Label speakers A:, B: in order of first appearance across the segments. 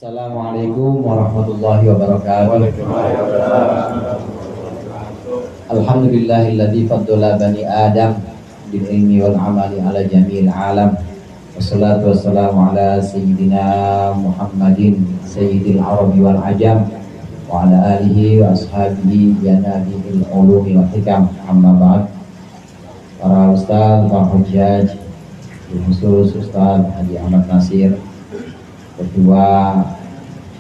A: Assalamualaikum warahmatullahi wabarakatuh. Alhamdulillahilladzi faddala bani Adam bil ilmi wal amali ala jami'il alam. Wassalatu wassalamu ala sayyidina Muhammadin sayyidil arabi wal ajam wa ala alihi wa ashabihi ya nabiil ulumi wal hikam. Amma ba'd. Para ustaz, para hujjaj, khusus Ustaz Haji Ahmad Nasir, Ketua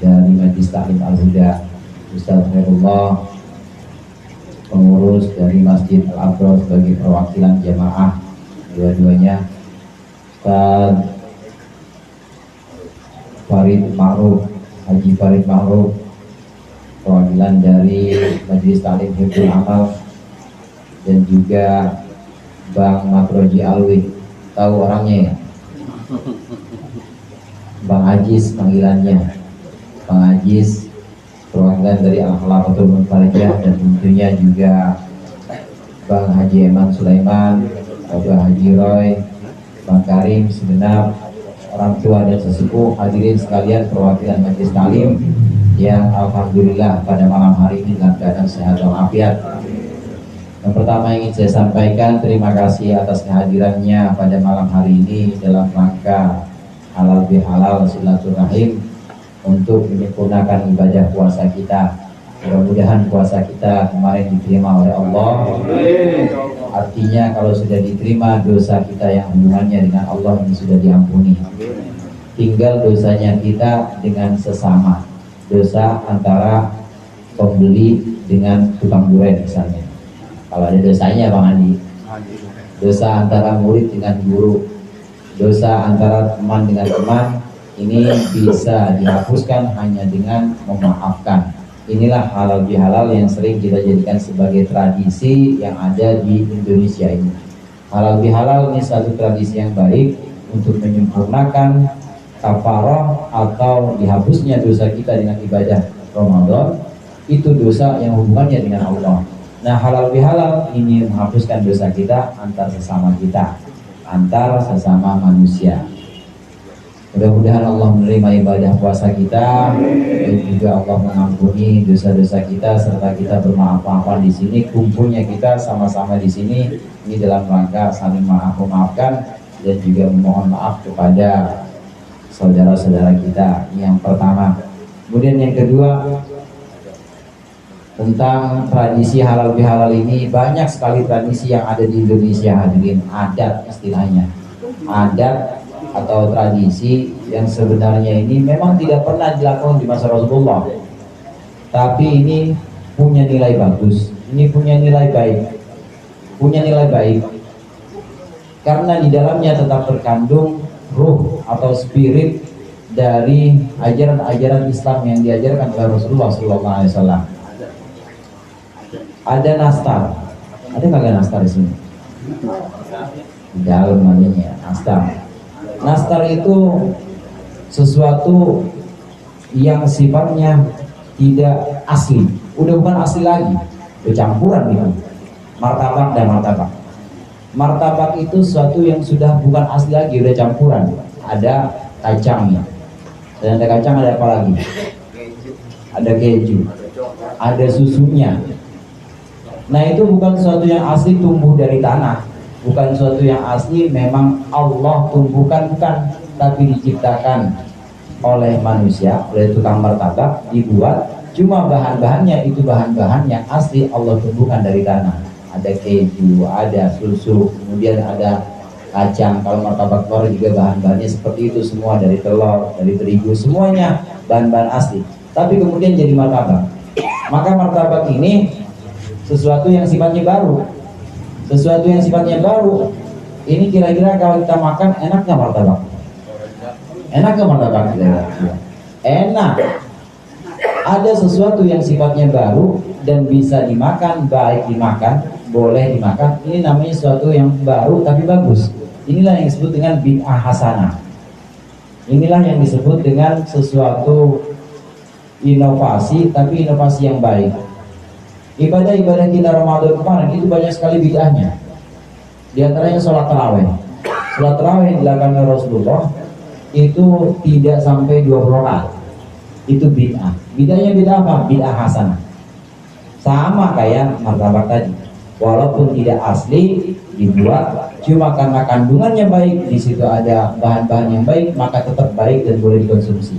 A: dari Majelis Ta'lim Al-Huda, Ustaz Khairullah, pengurus dari Masjid Al-Abrar sebagai perwakilan jamaah dua-duanya, Ustaz Farid Ma'ruf, Haji Farid Ma'ruf, perwakilan dari Majelis Ta'lim Hifdzul Amal, dan juga Bang Makroji Alwi. Tahu orangnya ya? Bang Ajis panggilannya, Bang Ajis, perwakilan dari Al-Khalaqatul Munfarijah, dan tentunya juga Bang Haji Eman Sulaiman, Bapak Haji Roy, Bang Karim segenap orang tua dan sesepuh, hadirin sekalian perwakilan Majelis Ta'lim yang alhamdulillah pada malam hari ini dalam keadaan sehat walafiat. Yang pertama ingin saya sampaikan terima kasih atas kehadirannya pada malam hari ini dalam rangka halal bihalal silaturahim untuk menyempurnakan ibadah puasa kita. Mudah-mudahan puasa kita kemarin diterima oleh Allah. Artinya kalau sudah diterima, dosa kita yang hubungannya dengan Allah ini sudah diampuni. Tinggal dosanya kita dengan sesama, dosa antara pembeli dengan tukang durian misalnya. Kalau ada dosanya Bang Andi, dosa antara murid dengan guru, dosa antara teman dengan teman, ini bisa dihapuskan hanya dengan memaafkan. Inilah halal bihalal yang sering kita jadikan sebagai tradisi yang ada di Indonesia ini. Halal bihalal ini satu tradisi yang baik untuk menyempurnakan kafarah atau dihapusnya dosa kita dengan ibadah Ramadan. Itu dosa yang hubungannya dengan Allah. Nah, halal bihalal ini menghapuskan dosa kita antar sesama kita, antar sesama manusia. Mudah-mudahan Allah menerima ibadah puasa kita, dan juga Allah mengampuni dosa-dosa kita, serta kita bermaaf-maafan di sini. Kumpulnya kita sama-sama di sini ini dalam rangka saling memaafkan dan juga memohon maaf kepada saudara-saudara kita. Ini yang pertama. Kemudian yang kedua, tentang tradisi halal bihalal ini, banyak sekali tradisi yang ada di Indonesia, hadirin. Adat istilahnya, adat atau tradisi yang sebenarnya ini memang tidak pernah dilakukan di masa Rasulullah, tapi ini punya nilai bagus, ini punya nilai baik, karena di dalamnya tetap terkandung ruh atau spirit dari ajaran-ajaran Islam yang diajarkan oleh Rasulullah SAW. Ada nastar, ada kagak nastar di sini? Di dalam namanya nastar. Nastar itu sesuatu yang sifatnya tidak asli, udah bukan asli lagi, udah campuran nih. Martabak dan martabak. Martabak itu sesuatu yang sudah bukan asli lagi, udah campuran. Ada kacangnya, dan ada kacang, ada apa lagi? Ada keju, ada susunya. Nah, itu bukan sesuatu yang asli tumbuh dari tanah, bukan sesuatu yang asli memang Allah tumbuhkan, bukan, tapi diciptakan oleh manusia, oleh tukang martabak, dibuat. Cuma bahan-bahannya itu bahan-bahan yang asli Allah tumbuhkan dari tanah. Ada keju, ada susu, kemudian ada kacang. Kalau martabak telur juga bahan-bahannya seperti itu, semua dari telur, dari terigu, semuanya bahan-bahan asli. Tapi kemudian jadi martabak. Maka martabak ini sesuatu yang sifatnya baru, sesuatu yang sifatnya baru. Ini kira-kira kalau kita makan enak nggak martabak? Enak nggak martabak? Enak. Ada sesuatu yang sifatnya baru dan bisa dimakan, baik dimakan, boleh dimakan. Ini namanya sesuatu yang baru tapi bagus. Inilah yang disebut dengan bid'ah hasanah. Inilah yang disebut dengan sesuatu inovasi, tapi inovasi yang baik. Ibadah-ibadah kita Ramadan kemarin itu banyak sekali bid'ahnya. Di antaranya sholat tarawih. Sholat tarawih yang dilakukan oleh Rasulullah itu tidak sampai 20 rakaat. itu bid'ah. Bid'ahnya bid'ah apa? Bid'ah hasanah. Sama kayak martabak tadi, walaupun tidak asli dibuat, cuma karena kandungannya baik, di situ ada bahan-bahan yang baik, maka tetap baik dan boleh dikonsumsi.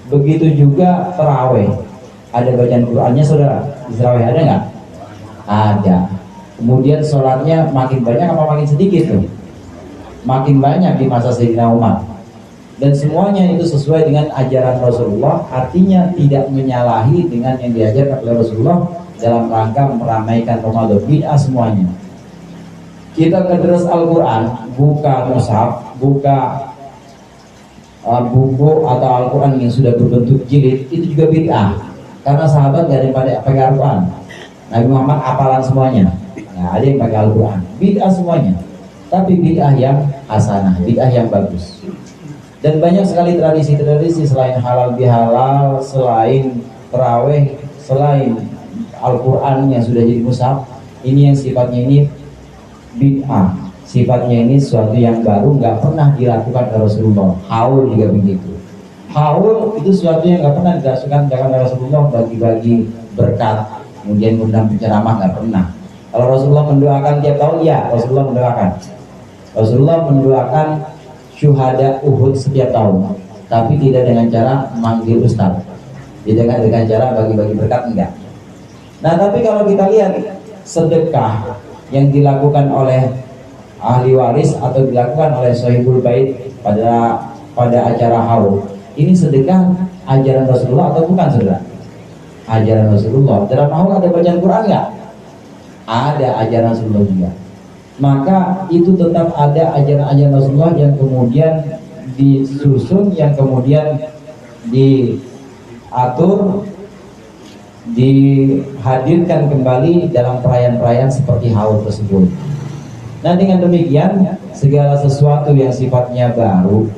A: Begitu juga terawih, ada bacaan Qur'annya saudara, di terawih ada nggak? Ada. Kemudian sholatnya makin banyak apa makin sedikit tuh? Makin banyak di masa Sayyidina Umar. Dan semuanya itu sesuai dengan ajaran Rasulullah, artinya tidak menyalahi dengan yang diajarkan oleh Rasulullah dalam rangka meramaikan Ramadan. Bid'ah semuanya. Kita ngedres Al-Quran, buka mushaf, buka buku atau Al-Quran yang sudah berbentuk jilid, itu juga bid'ah. Karena sahabat gak ada yang pakai Al-Quran. Nabi Muhammad hafalan semuanya. Nah, ada yang pakai Al-Quran. Bid'ah semuanya. Tapi bid'ah yang hasanah, bid'ah yang bagus. Dan banyak sekali tradisi-tradisi selain halal bihalal, selain terawih, selain Al-Quran yang sudah jadi mushaf, ini yang sifatnya ini bid'ah, sifatnya ini sesuatu yang baru, nggak pernah dilakukan oleh Rasulullah. Haul juga begitu. Haul itu sesuatu yang nggak pernah dilakukan oleh Rasulullah, bagi-bagi berkat, kemudian mengundang penceramah, nggak pernah. Kalau Rasulullah mendoakan tiap tahun, ya Rasulullah mendoakan. Rasulullah mendoakan syuhada Uhud setiap tahun, tapi tidak dengan cara manggil ustaz, tidak dengan cara bagi-bagi berkat, enggak. Nah, tapi kalau kita lihat sedekah yang dilakukan oleh ahli waris atau dilakukan oleh sahibul bait pada acara haul, ini sedekah ajaran Rasulullah atau bukan, saudara? Ajaran Rasulullah. Dalam haul ada bacaan Quran enggak? Ada ajaran Rasulullah juga. Maka itu tetap ada ajaran-ajaran Rasulullah yang kemudian disusun, yang kemudian diatur, dihadirkan kembali dalam perayaan-perayaan seperti haul tersebut. Nah, dengan demikian segala sesuatu yang sifatnya baru,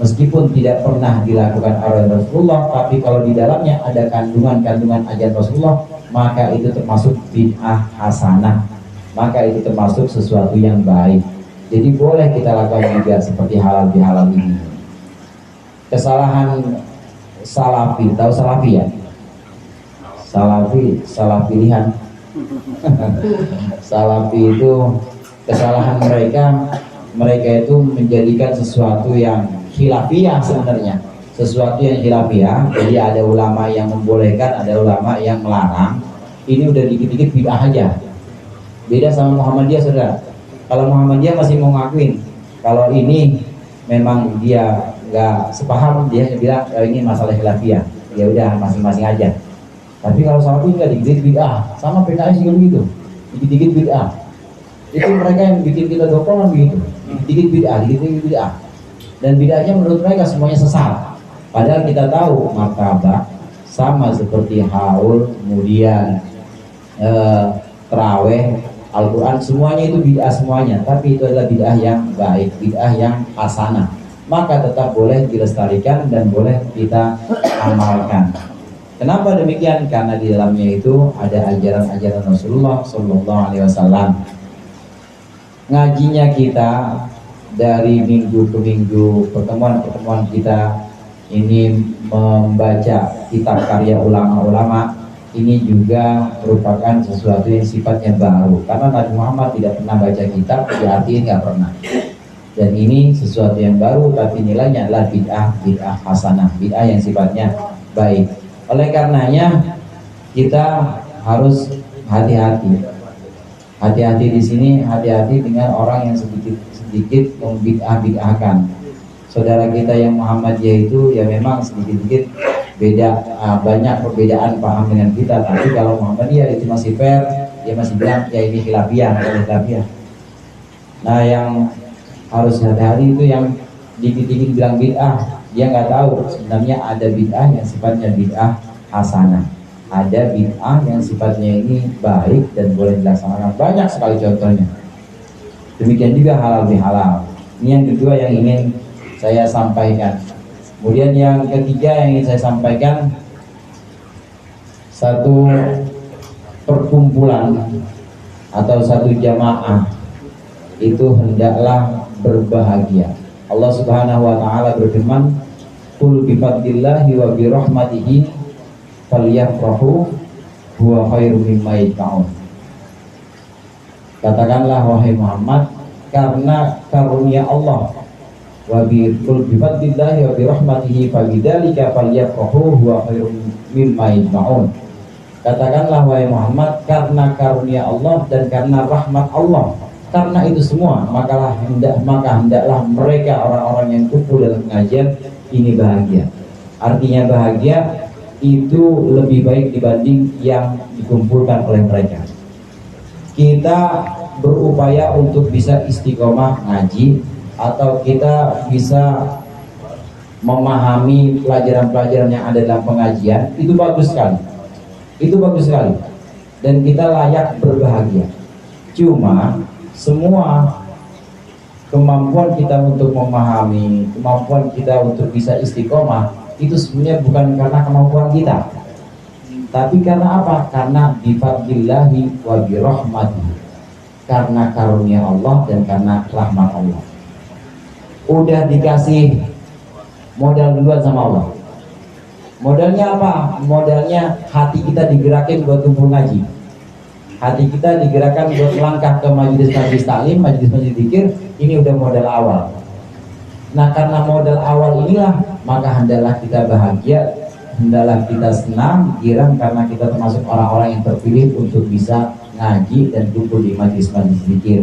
A: meskipun tidak pernah dilakukan oleh Rasulullah, tapi kalau di dalamnya ada kandungan-kandungan ajaran Rasulullah, maka itu termasuk bid'ah hasanah, maka itu termasuk sesuatu yang baik. Jadi boleh kita lakukan juga seperti halal bihalal ini. Kesalahan salafi, tahu salafi ya? Salah pilihan. Salafi itu kesalahan mereka itu menjadikan sesuatu yang khilafiyah sebenarnya, sesuatu yang khilafiyah. Jadi ada ulama yang membolehkan, ada ulama yang melarang. Ini udah dikit-dikit bid'ah aja. Beda sama Muhammadiyah, saudara. Kalau Muhammadiyah masih mau ngakuin kalau ini memang dia nggak sepaham, dia bilang ini masalah khilafiyah, ya udah masing-masing aja. Tapi kalau salafi nggak, dikit-dikit bid'ah. Sama PKS juga begitu, dikit-dikit bid'ah. Itu mereka yang bikin kita dokongan begitu, dikit-dikit bid'ah, dikit-dikit bid'ah. Dan bid'ahnya menurut mereka semuanya sesat. Padahal kita tahu martabak sama seperti haul, kemudian terawih, Al-Quran, semuanya itu bid'ah semuanya. Tapi itu adalah bid'ah yang baik, bid'ah yang hasanah. Maka tetap boleh dilestarikan dan boleh kita amalkan. Kenapa demikian? Karena di dalamnya itu ada ajaran-ajaran Rasulullah Sallallahu Alaihi Wasallam. Ngajinya kita dari minggu ke minggu, pertemuan-pertemuan kita ini membaca kitab karya ulama-ulama, ini juga merupakan sesuatu yang sifatnya baru. Karena Nabi Muhammad tidak pernah baca kitab, berarti nggak pernah. Dan ini sesuatu yang baru, tapi nilainya adalah bid'ah hasanah, bid'ah yang sifatnya baik. Oleh karenanya kita harus hati-hati. Hati-hati di sini, hati-hati dengan orang yang sedikit membid'ah-bid'ahkan. Saudara kita yang Muhammadiyah itu ya memang sedikit-sedikit beda, banyak perbedaan paham dengan kita. Tapi kalau Muhammadiyah itu masih fair, dia masih bilang ya ini khilafiyah, khilafiyah. Nah, yang harus hati-hati itu yang dikit-dikit bilang bid'ah, dia nggak tahu sebenarnya ada bid'ah yang sifatnya bid'ah hasanah, ada bid'ah yang sifatnya ini baik dan boleh dilaksanakan. Banyak sekali contohnya. Demikian juga halal bihalal. Ini yang kedua yang ingin saya sampaikan. Kemudian yang ketiga yang ingin saya sampaikan, satu perkumpulan atau satu jamaah itu hendaklah berbahagia. Allah Subhanahu wa taala berfirman, qul bifadlillahi wa birahmatihi falyafrahu huwa khairum mimma yajma'un. Katakanlah wahai Muhammad, karena karunia Allah, wa qul bifadlillahi wa birahmatihi fabidzalika falyafrahu huwa khairum mimma yajma'un. Katakanlah wahai Muhammad, karena karunia Allah dan karena rahmat Allah, karena itu semua maka hendaklah mereka orang-orang yang kumpul dalam pengajian ini bahagia. Artinya bahagia itu lebih baik dibanding yang dikumpulkan oleh mereka. Kita berupaya untuk bisa istiqomah ngaji, atau kita bisa memahami pelajaran-pelajaran yang ada dalam pengajian, itu bagus sekali. Itu bagus sekali. Dan kita layak berbahagia. Cuma semua kemampuan kita untuk memahami, kemampuan kita untuk bisa istiqomah, itu sebenarnya bukan karena kemampuan kita, tapi karena apa? Karena bifadlillahi wa birahmatihi, karena karunia Allah dan karena rahmat Allah. Udah dikasih modal duluan sama Allah. Modalnya apa? Modalnya hati kita digerakin buat kumpul ngaji, hati kita digerakkan buat langkah ke majelis-majelis taklim, majelis-majelis zikir. Ini udah modal awal. Nah, karena modal awal inilah maka hendaklah kita bahagia, hendaklah kita senang, girang, karena kita termasuk orang-orang yang terpilih untuk bisa ngaji dan kumpul di majelis-majelis zikir.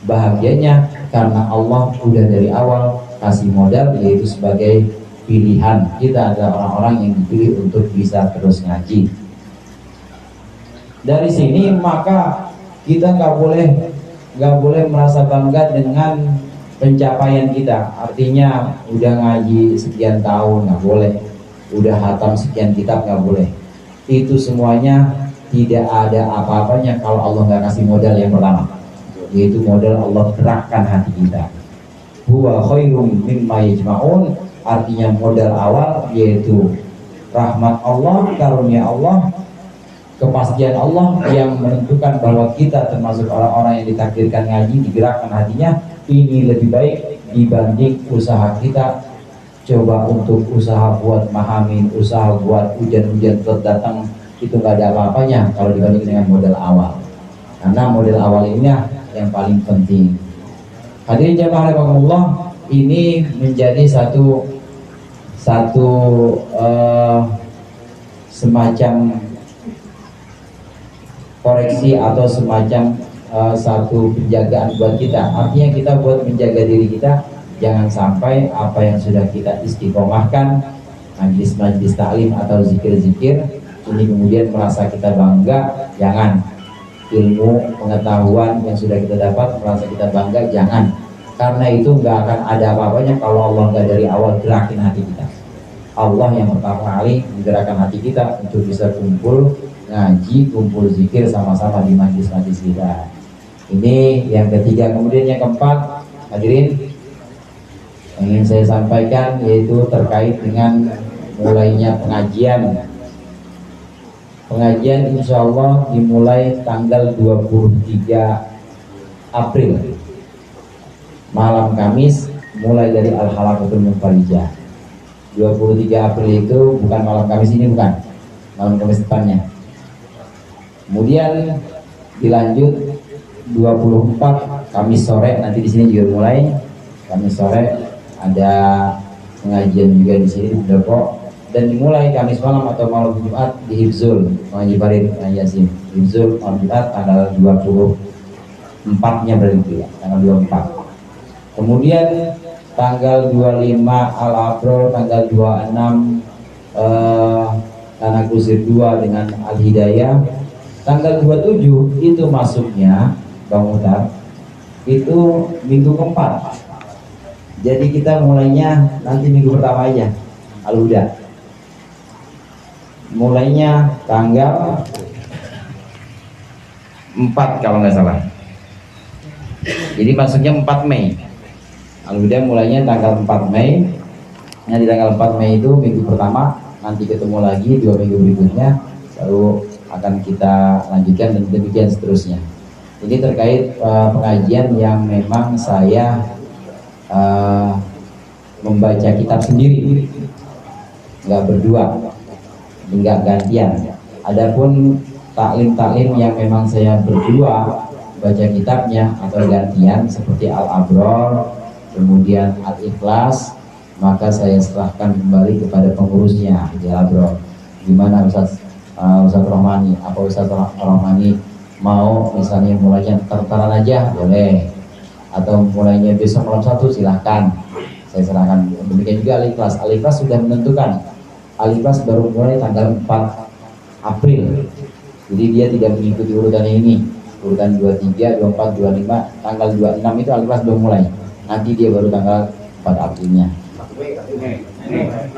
A: Bahagianya karena Allah udah dari awal kasih modal, yaitu sebagai pilihan. Kita adalah orang-orang yang dipilih untuk bisa terus ngaji. Dari sini maka kita nggak boleh merasa bangga dengan pencapaian kita. Artinya udah ngaji sekian tahun nggak boleh, udah hatam sekian kitab nggak boleh. Itu semuanya tidak ada apa-apanya kalau Allah nggak kasih modal yang pertama, yaitu modal Allah gerakkan hati kita. Huwa khairum mimma yajma'un, artinya modal awal yaitu rahmat Allah, karunia Allah, kepastian Allah yang menentukan bahwa kita termasuk orang-orang yang ditakdirkan ngaji, digerakkan hatinya. Ini lebih baik dibanding usaha kita coba untuk usaha buat mahamin, usaha buat hujan-hujan terus datang, itu nggak ada apa-apanya kalau dibanding dengan modal awal. Karena modal awal ini yang paling penting. Hadirin jamaah rahimakumullah, ini menjadi satu semacam koreksi atau semacam satu penjagaan buat kita. Artinya kita buat menjaga diri kita, jangan sampai apa yang sudah kita istiqomahkan, majlis-majlis taklim atau zikir-zikir, ini kemudian merasa kita bangga. Jangan. Ilmu pengetahuan yang sudah kita dapat merasa kita bangga, jangan. Karena itu nggak akan ada apa-apanya kalau Allah nggak dari awal gerakin hati kita. Allah yang pertama kali menggerakkan hati kita untuk bisa kumpul ngaji, kumpul zikir sama-sama di majlis-majlis kita. Ini yang ketiga. Kemudian yang keempat, hadirin, yang ingin saya sampaikan yaitu terkait dengan mulainya pengajian. Pengajian insya Allah dimulai tanggal 23 April, malam Kamis, mulai dari Al-Halaqatul Munfarijah. 23 April itu bukan malam Kamis ini, bukan malam Kamis depannya. Kemudian dilanjut 24 Kamis sore, nanti di sini juga mulai Kamis sore ada pengajian juga di sini di Depok, dan dimulai Kamis malam atau malam Jumat di Hifzul Mengaji Farid Mengaji Yasin Hifzul malam Jumat tanggal 24-nya berarti ya, tanggal 24. Kemudian tanggal 25 Al-Abrol, tanggal 26 Tanah Kusir 2 dengan Al-Hidayah. Tanggal 27 itu masuknya Bang Mutar, itu minggu keempat. Jadi kita mulainya nanti minggu pertama aja, Al-Huda. Mulainya tanggal 4 kalau nggak salah. Jadi masuknya 4 Mei. Al-Huda mulainya tanggal 4 Mei. Nah, di tanggal 4 Mei itu minggu pertama, nanti ketemu lagi 2 minggu berikutnya, baru akan kita lanjutkan dan demikian seterusnya. Ini terkait pengajian yang memang saya membaca kitab sendiri, nggak berdua, nggak gantian. Adapun taklim yang memang saya berdua baca kitabnya atau gantian seperti Al-Abror, kemudian Al-Ikhlas, maka saya serahkan kembali kepada pengurusnya di Al-Abror. Gimana Ustaz Rohmani? Apa Ustaz Rohmani mau misalnya mulainya tertaran aja boleh, atau mulainya besok malam 1 silahkan, saya serahkan. Demikian juga Al-Ikhlas. Al-Ikhlas sudah menentukan, Al-Ikhlas baru mulai tanggal 4 April, jadi dia tidak mengikuti urutan ini, urutan 23, 24, 25, tanggal 26 itu Al-Ikhlas belum mulai, nanti dia baru tanggal 4 Aprilnya.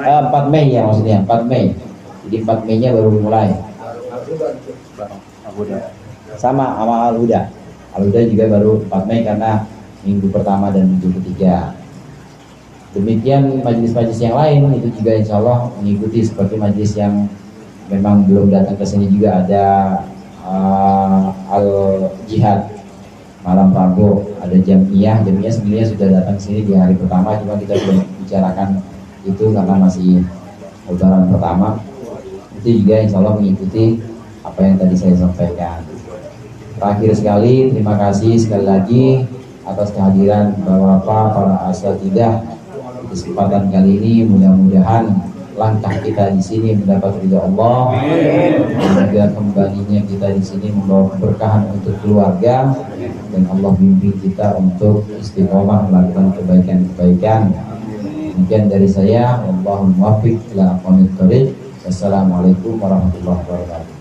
A: 4 Mei ya maksudnya, 4 Mei. Jadi 4 Mei nya baru mulai. Sama Al-Huda. Al-Huda juga baru 4 Mei karena minggu pertama dan minggu ketiga. Demikian majelis-majelis yang lain itu juga insya Allah mengikuti seperti majelis yang memang belum datang ke sini juga ada Al-Jihad malam Rabu, ada Jamiah sebenarnya sudah datang ke sini di hari pertama, cuma kita belum bicarakan itu karena masih lebaran pertama. Itu juga insya Allah mengikuti apa yang tadi saya sampaikan. Terakhir sekali, terima kasih sekali lagi atas kehadiran Bapak para asatidzah di kesempatan kali ini. Mudah-mudahan langkah kita di sini mendapat ridha Allah, dan juga kembalinya kita di sini membawa keberkahan untuk keluarga, dan Allah bimbing kita untuk istiqomah melakukan kebaikan-kebaikan. Demikian dari saya, wallahul muwaffiq ila aqwamit thoriq. Wassalamualaikum warahmatullahi wabarakatuh.